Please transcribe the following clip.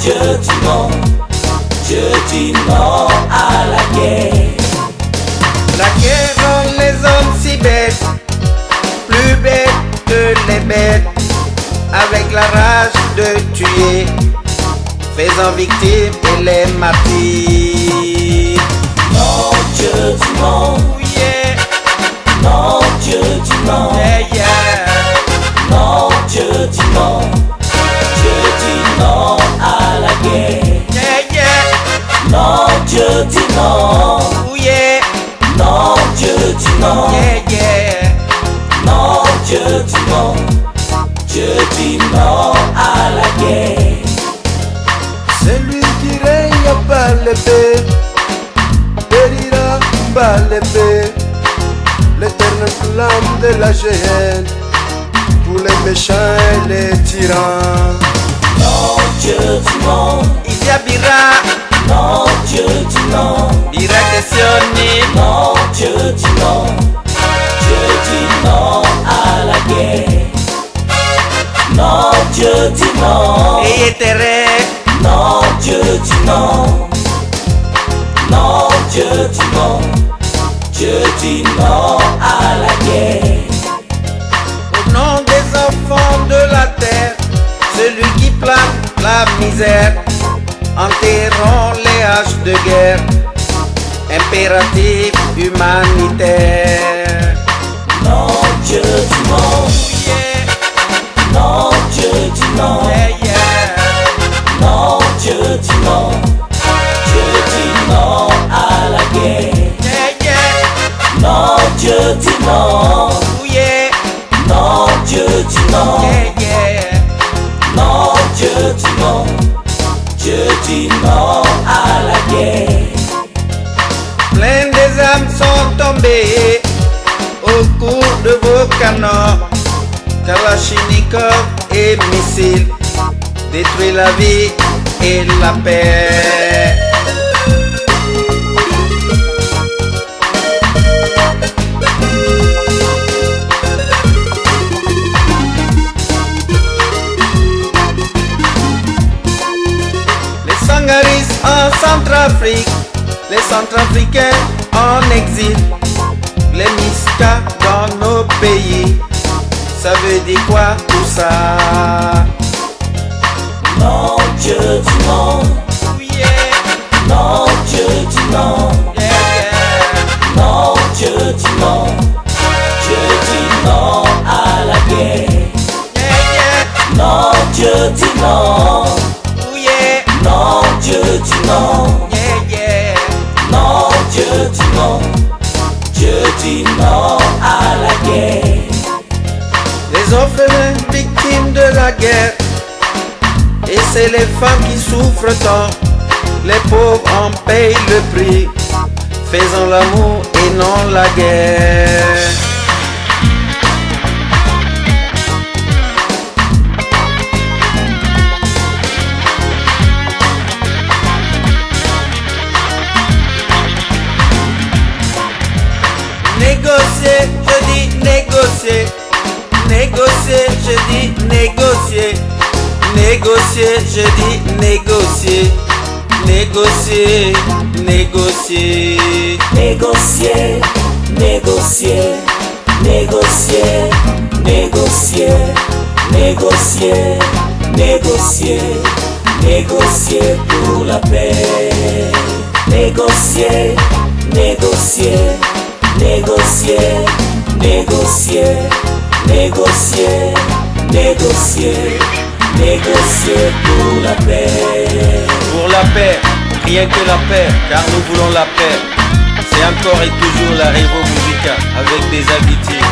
je dis non, je dis non à la guerre. La guerre rend les hommes si bêtes, plus bêtes que les bêtes, avec la rage de tuer, faisant victimes et les martyrs. Non, je dis non, Yeah, non, je dis non, yeah, yeah. non, je dis non, je dis non à la guerre. Yeah, yeah. Non, je dis non, Ooh, yeah, non, je dis non, yeah, yeah. non, je dis non, je dis non à la guerre. Celui qui règne par l'épée périra par l'épée. L'éternelle flamme de la géhenne pour les méchants et les tyrans. Non, je dis non, Isia Bira, non, je dis non, Bira questionné. non, je dis non, je dis non à la guerre. Non, je dis non, Et Tere, non, je dis non, non, je dis non, je dis non à la guerre. au nom des enfants de la terre, celui qui plane la misère, enterrons les haches de guerre, impératif humanitaire. Non, je dis non, Yeah, non, je dis non, yeah, yeah. non, je dis non, je dis non à la guerre. Yeah, yeah. Non, je dis non, Ooh, yeah, non, je dis non, yeah, yeah. non, je dis non, je dis non à la guerre. Plein des âmes sont tombées au cours de vos canons, Kalachnikov et missiles, détruit la vie et la paix. Les Sangaris en Centrafrique, les Centrafricains en exil, les Miska dans nos pays, ça veut dire quoi tout ça? Non, je dis non, Oh yeah, non, je dis non, yeah, yeah. non, je dis non, je dis non à la guerre. Yeah, yeah. Non, je dis non, Oh yeah, non, je dis non, yeah, yeah. non, je dis non, je dis non à la guerre. Les orphelins victimes de la guerre, et c'est les femmes qui souffrent tant, les pauvres en payent le prix, faisons l'amour et non la guerre. Négocier, je dis négocier. Négocier, je dis négocier. Négocier, je dis négocier. Négocier, négocier. Négocier, négocier, négocier, négocier, négocier, négocier, négocier pour la paix. Négocier, négocier, négocier, négocier, négocier, négocier, négocier pour la paix. Pour la paix, rien que la paix, car nous voulons la paix. C'est encore et toujours la Révo Musica avec des habitués.